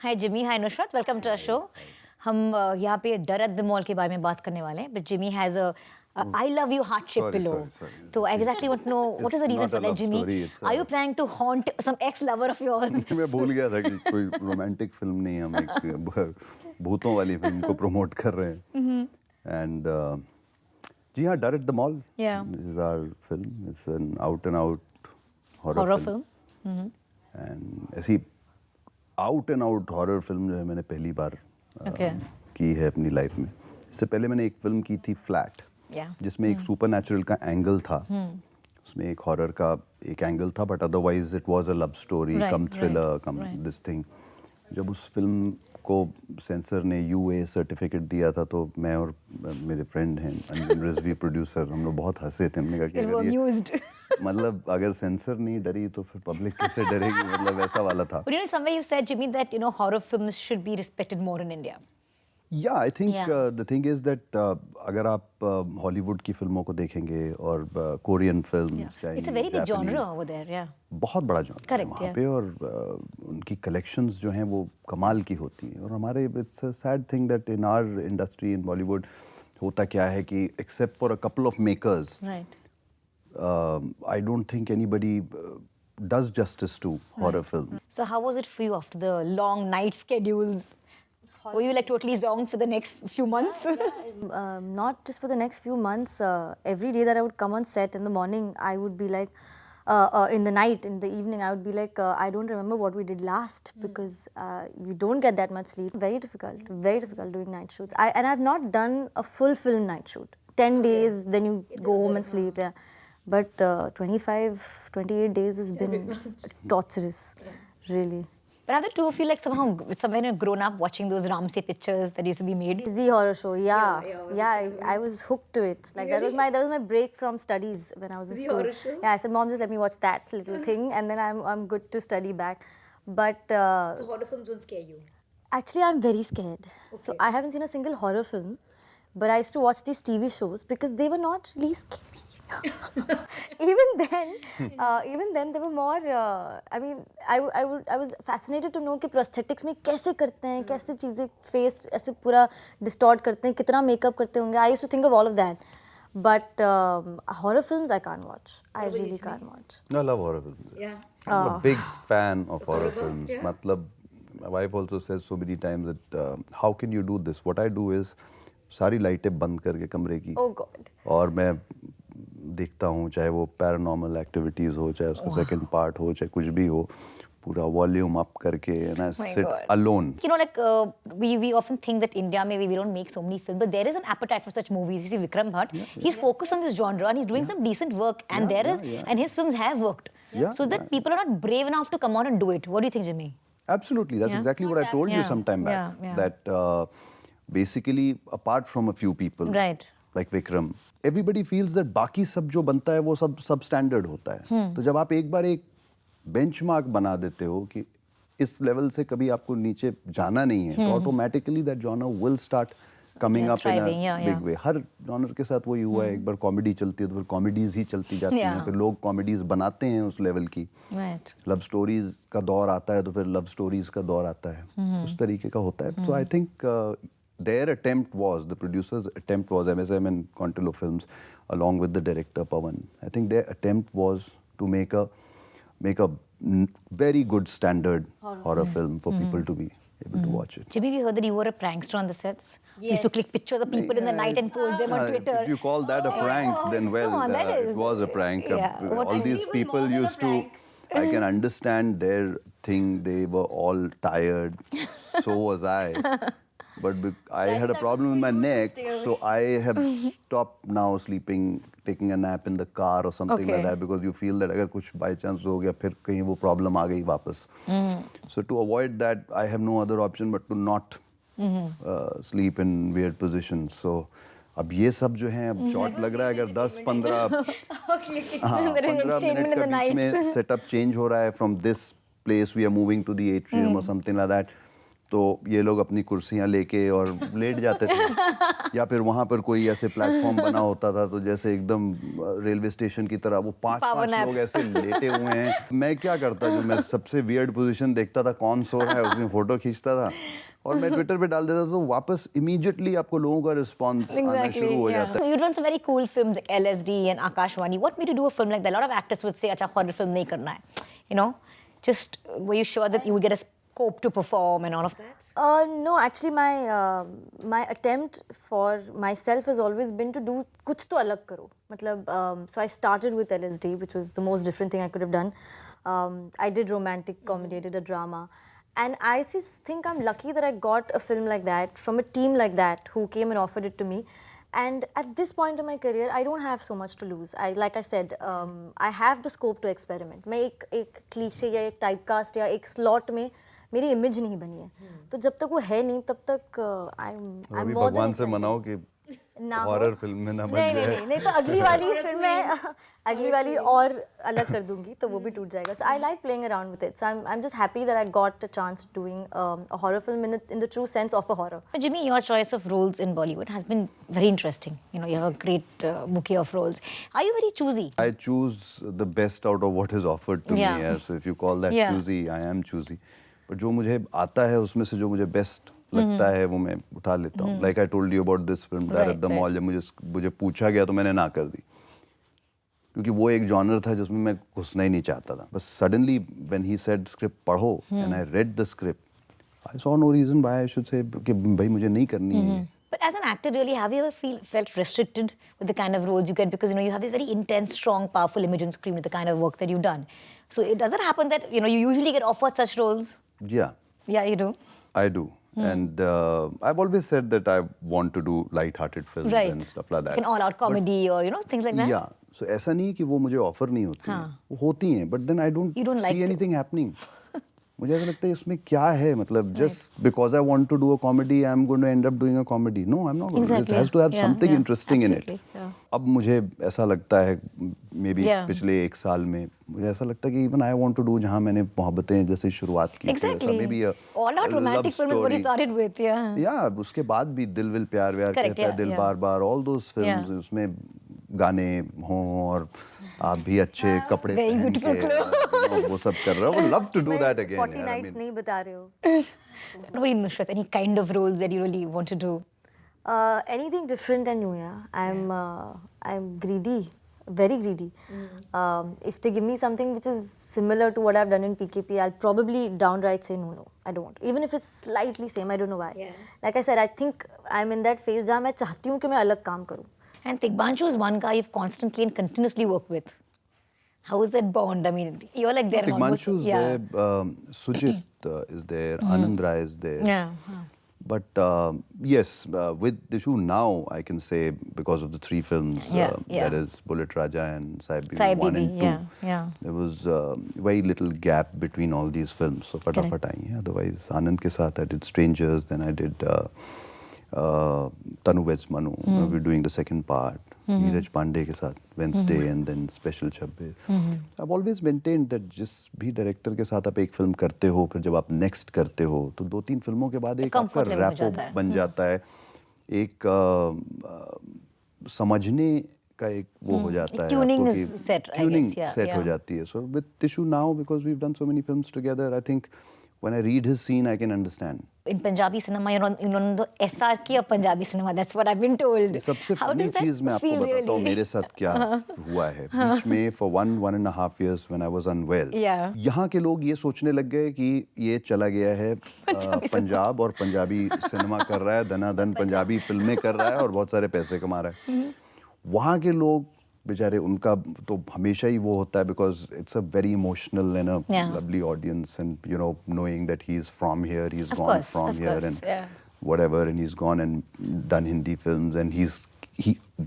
Hi Jimmy, hi Nusrat, welcome to our show. हम यहाँ पे डर एट द मॉल के बारे में बात करने वाले हैं, but Jimmy has a I love you heart shape pillow. Sorry. So I exactly want to know what is the reason for that, Jimmy? Are you planning to haunt some ex-lover of yours? मैं भूल गया था कि कोई romantic film नहीं, हम एक भूतों वाली फिल्म को प्रमोट कर रहे हैं। एंड जी हाँ, Darr at the mall is our film. It's an out and out horror film. And ऐसी out and out horror film जो है मैंने पहली बार की है अपनी लाइफ में। इससे पहले मैंने एक फिल्म की थी फ्लैट, जिसमें एक सुपरनैचुरल का एंगल था, उसमें एक हॉरर का एक एंगल था, but otherwise it was a love story come thriller come this thing. जब उस फिल्म को सेंसर ने यूए सर्टिफिकेट दिया था तो मैं और मेरे फ्रेंड हैं अंजन रिजवी प्रोड्यूसर, हम लोग बहुत हंसे थे। हमने कहा कि अगर ये मतलब अगर सेंसर नहीं डरी तो फिर पब्लिक कैसे डरेगी, मतलब ऐसा वाला था। But you know, somewhere you said, Jimmy, that horror films should be respected more in India. Yeah, I think the thing is that अगर आप हॉलीवुड की फिल्मों को देखेंगे और Korean film, It's a very big genre over there, yeah. बहुत बड़ा genre है वहाँ पे, और उनकी कलेक्शंस जो हैं वो कमाल की होती हैं। और हमारे it's a sad thing that in our industry in Bollywood होता क्या है कि except for a couple of makers, I don't think anybody does justice to horror film. So how was it for you after the long night schedules? Were you like totally zonked for the next few months? Not just for the next few months. Every day that I would come on set in the morning, I would be like, in the night, in the evening, I would be like, I don't remember what we did last, because you don't get that much sleep. Very difficult doing night shoots. And I've not done a full film night shoot. 10 days, then you go home and sleep, yeah. But 25, 28 days has been torturous, really. But are the two of you like somewhere grown up watching those Ramsey pictures that used to be made? Z horror show, yeah. I was hooked to it. Like really? that was my break from studies when I was in school. Horror show? Yeah, I said, Mom, just let me watch that little thing, and then I'm good to study back. But so horror films don't scare you? Actually, I'm very scared. Okay. So I haven't seen a single horror film, but I used to watch these TV shows because they were not really scary. even then they were more I mean I was fascinated to know कि prosthetics में कैसे करते हैं, कैसे चीजें face ऐसे पूरा distort करते हैं, कितना makeup करते होंगे. I used to think of all of that, but horror films I can't watch. I really can't watch. I love horror films. Yeah, I'm a big fan of horror films. मतलब my wife also says so many times that how can you do this? What I do is सारी लाइटें बंद करके कमरे की, oh God, और मैं देखता हूँ, चाहे वो पैरानॉर्मल एक्टिविटीज हो, चाहे उसका सेकंड पार्ट हो, चाहे कुछ भी हो, पूरा वॉल्यूम अप करके, and I sit alone. You know, like we often think that India maybe we don't make so many films, but there is an appetite for such movies. You see Vikram Bhatt, he's focused on this genre and he's doing some decent work, and and his films have worked. So that people are not brave enough to come out and do it. What do you think, Jimmy? Absolutely, that's exactly what I told you some time back. That basically, apart from a few people, right, like Vikram, everybody feels that बाकी सब जो बनता है वो सब standard होता है। तो जब आप एक बार एक बेंचमार्क बना देते हो कि इस लेवल से कभी आपको नीचे जाना नहीं है, तो automatically that genre will start coming up in a big way. Her genre के साथ वही हुआ है, एक बार कॉमेडी चलती है तो फिर कॉमेडीज ही चलती जाती हैं, फिर लोग कॉमेडीज बनाते हैं उस लेवल की। लव स्टोरीज का दौर आता है तो फिर लव स्टोरीज का दौर आता है, उस तरीके का होता है। तो I think their attempt was, the producer's attempt was, MSM and Contello Films, along with the director Pawan, I think their attempt was to make a very good standard horror film for people to be able to watch it. Jimmy, we heard that you were a prankster on the sets. You used to click pictures of people in the night and post them on Twitter. If you call that a prank, then well, it was a prank. All these people used to, I can understand their thing, they were all tired, so was I. But I had a problem with my neck, so I have stopped now sleeping, taking a nap in the car or something like that, because you feel that अगर कुछ by chance हो गया फिर कहीं वो problem आ गई वापस. So to avoid that, I have no other option but to not sleep in weird positions. So अब ये सब जो है, अब शॉट लग रहा है, अगर 10-15 मिनट का बीच में सेटअप चेंज हो रहा है, from this place we are moving to the atrium or something like that, तो ये लोग अपनी कुर्सियां लेके और लेट जाते थे या फिर वहाँ पर कोई ऐसे प्लेटफॉर्म बना होता था तो जैसे एकदम रेलवे स्टेशन की तरह वो पांच लोग ऐसे लेटे हुए हैं। मैं क्या करता, जो मैं सबसे वियर्ड पोजीशन देखता था, कौन सो रहा है उसमें फोटो खींचता था और मैं ट्विटर पे डाल देता था, तो वापस इमीडिएटली आपको लोगों का रिस्पॉन्स आना शुरू हो जाता है। You've done some very cool films like LSD and Akashvani. What made you do a film like that? A lot of actors would say, "अच्छा horror film नहीं करना है," you know. Just were you sure that you would get a scope to perform and all of that? No, actually, my attempt for myself has always been to do कुछ तो अलग करो. मतलब, so I started with LSD, which was the most different thing I could have done. I did romantic comedy, I did a drama. And I just think I'm lucky that I got a film like that from a team like that who came and offered it to me. And at this point in my career, I don't have so much to lose. Like I said, I have the scope to experiment. मैं एक cliche या एक typecast या एक slot में मेरी image नहीं बनी है. तो जब तक वो है नहीं, तब तक I'm more than भगवान से excited. मनाओ कि हॉरर फिल्म में ना बन जाए। नहीं तो अगली वाली फिल्म मैं अगली वाली और अलग कर दूंगी तो वो भी टूट जाएगा. So I like playing around with it. So I'm just happy that I got a chance doing a horror film in the true sense of a horror. Jimmy, your choice of roles in Bollywood has been very interesting. You know, you have a great bouquet of roles. Are you very choosy? I choose the best out of what is offered to me. Yeah. So if you call that choosy, I am choosy. But जो मुझे आता है उसमें से जो मुझे best लगता है वो मैं उठा लेता हूँ. Like I told you about this film, Direct the Mall. जब मुझे पूछा गया तो मैंने ना कर दी क्योंकि वो एक जॉनर था जिसमें मैं घुसना ही नहीं चाहता था. बस suddenly when he said script पढ़ो and I read the script, I saw no reason why I should say कि भाई मुझे नहीं करनी है. But as an actor, really, have you ever felt restricted with the kind of roles you get? Because, you know, you have this very intense, strong, powerful image on screen with the kind of work that you've done. So does it happen that, you know, you usually get offered such roles? Yeah. Yeah, you do? I do. And I've always said that I want to do light-hearted films and stuff like that. Like an all-out comedy or, you know, things like that? Yeah. So ऐसा नहीं कि वो मुझे offer नहीं होती हैं. वो होती हैं, but then I don't see anything happening. मुझे ऐसा लगता है इसमें क्या है, मतलब just because I want to do a comedy, I'm going to end up doing a comedy. No, I'm not. It has to have something interesting in it. अब मुझे ऐसा लगता है, maybe पिछले एक साल में मुझे ऐसा लगता है कि even I want to do जहाँ मैंने मोहब्बतें जैसे शुरुआत की थी, maybe a all-out romantic film is what you started with, yeah. उसके बाद भी दिल विल प्यार व्यार कहता है, दिल बार बार, all those films, उसमें गाने हों और आप भी अच्छे कपड़े पहन के वो सब कर रहे हो. Would love to do that again. 40 nights नहीं बता रहे हो. What about you, Nusrat? Any kind of roles that you really want to do? Anything different and new, yeah. I'm greedy, very greedy. If they give me something which is similar to what I've done in PKP, I'll probably downright say no, I don't want. Even if it's slightly same, I don't know why. Like I said, I think I'm in that phase जहाँ मैं चाहती हूँ कि मैं अलग काम करूँ. And Tigbanshu is one guy you've constantly and continuously worked with. How is that bond? I mean, you're like there. Tigbanshu is there. Sujit is there. Anand Rai is there. Yeah. But yes, with Dishu now, I can say because of the three films, that is Bullet Raja and Sahib Bibi 1 and 2, there was very little gap between all these films. So fatafat aayi hai. Otherwise, Anand ke saath I did Strangers, then I did Tanu Weds Manu. We're doing the second part. Neeraj Pandey के साथ Wednesday and then Special 26. I've always maintained that जिस भी director के साथ आप एक film करते हो, फिर जब आप नेक्स्ट करते हो तो 2-3 फिल्मों के बाद एक आपका रैपो बन जाता है, एक समझने का एक वो हो जाता है, ट्यूनिंग सेट हो जाती है. So with Tishu now, because we've done so many films together, I think when I read his scene, I can understand. In Punjabi cinema, you're on the SRK of Punjabi cinema. That's what I've been told. सबसे funny चीज़ मैं आपको बताता हूँ मेरे साथ क्या हुआ है. बीच में for 1.5 years when I was unwell, यहाँ के लोग ये सोचने लग गए कि ये चला गया है पंजाब और पंजाबी सिनेमा कर रहा है, धनाधन पंजाबी फिल्में कर रहा है और बहुत सारे पैसे कमा रहा है. वहाँ के लोग बेचारे, उनका तो हमेशा ही वो होता है because it's a very emotional and a lovely audience, and you know, knowing that he's from here, he's gone from here and whatever, and he's gone and done Hindi films, and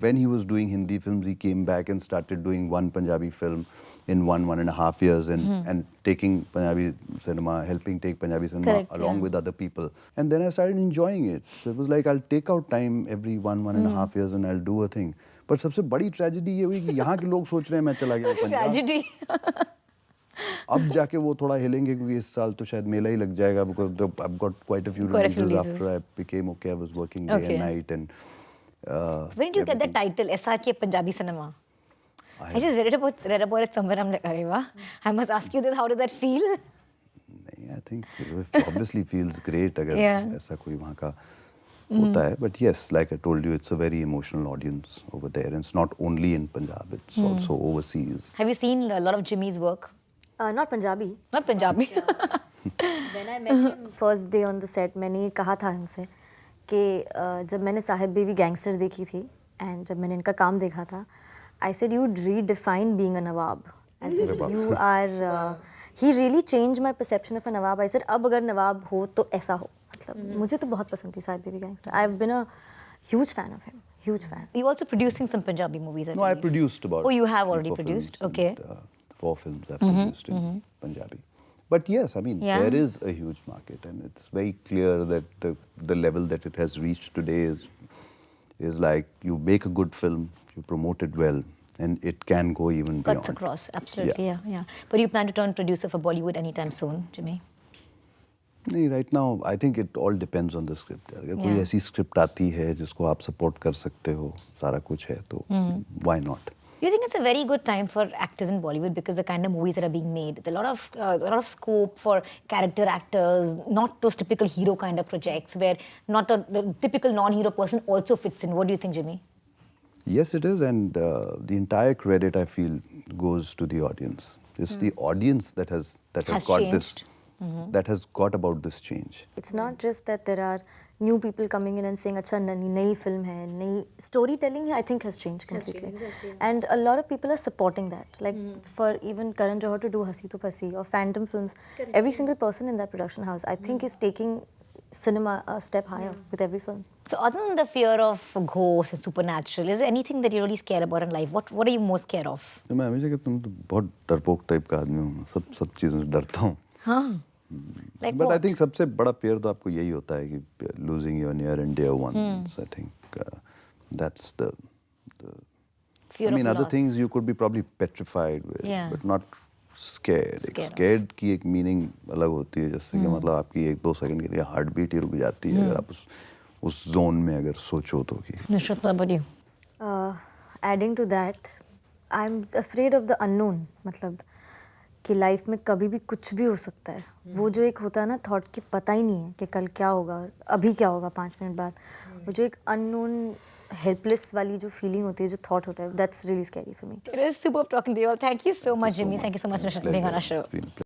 when he was doing Hindi films, he came back and started doing one Punjabi film in 1.5 years and taking Punjabi cinema, helping take Punjabi cinema along with other people. And then I started enjoying it. So it was like, I'll take out time every 1.5 years and I'll do a thing. पर सबसे बड़ी tragedy ये हुई कि यहाँ के लोग सोच रहे हैं मैं चला गया पंजाब. ट्रेजेडी. अब जाके वो थोड़ा हिलेंगे क्योंकि इस साल तो शायद मेला ही लग जाएगा because I've got quite a few releases after I became okay. I was working day and night and When did you get the title SRK Punjabi cinema? I just read about it somewhere. I'm like, अरे वाह. I must ask you this. How does that feel? नहीं, I think it obviously feels great अगर ऐसा कोई वहाँ का होता है. But yes, like I told you, it's a very emotional audience over there. And it's not only in Punjab, it's also overseas. Have you seen a lot of Jimmy's work? Not Punjabi. Not Punjabi. When I met him first day on the set, मैंने कहा था हमसे कि जब मैंने Sahib baby gangster देखी थी and जब मैंने इनका काम देखा था, I said you'd redefine being a Nawab. I said you are. He really changed my perception of a Nawab. I said अब अगर नवाब हो तो ऐसा हो. मतलब मुझे तो बहुत पसंद थी Sahib baby gangster. I've been a huge fan of him. Huge fan. You're also producing some Punjabi movies, I No, I believe. produced about. Oh, you have already 4 produced. films Okay. and, 4 films I've produced in Punjabi. But yes, I mean, Yeah. there is a huge market, and it's very clear that the level that it has reached today is like you make a good film, you promote it well, and it can go even beyond. Cuts across, absolutely, yeah. But you plan to turn producer for Bollywood anytime soon, Jimmy? नहीं, right now I think it all depends on the script. अगर कोई ऐसी script आती है जिसको आप support कर सकते हो, सारा कुछ है तो why not? You think it's a very good time for actors in Bollywood because the kind of movies that are being made, there's a lot of scope for character actors, not those typical hero kind of projects where not the typical non-hero person also fits in. What do you think, Jimmy? Yes, it is, and the entire credit I feel goes to the audience. It's the audience that has got changed. this, that has got about this change. It's not just that there are new people coming in and saying, अच्छा नई film है, नई storytelling I think has changed completely. And a lot of people are supporting that. Like for even Karan Johar to do Hasi to Phasi or Phantom films, every single person in that production house I think is taking cinema a step higher with every film. So other than the fear of ghosts and supernatural, is there anything that you're really scared about in life? What are you most scared of? मैं हमेशा कहता हूँ तो बहुत डरपोक type का आदमी हूँ, सब चीज़ों से डरता हूँ. हाँ. Like But what? I think सबसे बड़ा fear तो आपको यही होता है कि losing your near and dear ones. I think that's the Fear I mean, of other loss. things you could be probably petrified with, Yeah. but not scared. Scared of. Scared की एक meaning अलग होती है, जैसे कि मतलब आपकी 1-2 second के लिए हार्ट बीट ही रुक जाती है अगर आप उस जोन में अगर सोचो तो कि. Nusrat, what about you? Adding to that, I'm afraid of the unknown. मतलब कि लाइफ में कभी भी कुछ भी हो सकता है. वो जो एक होता है ना थॉट कि पता ही नहीं है कि कल क्या होगा, अभी क्या होगा 5 मिनट बाद. वो जो एक अननोन हेल्पलेस वाली जो फीलिंग होती है, जो थॉट होता है, that's really scary for me. It is superb talking to you all. Thank you so much, Jimmy. Thank you so much, Nusrat, for being on our show. It's been a pleasure.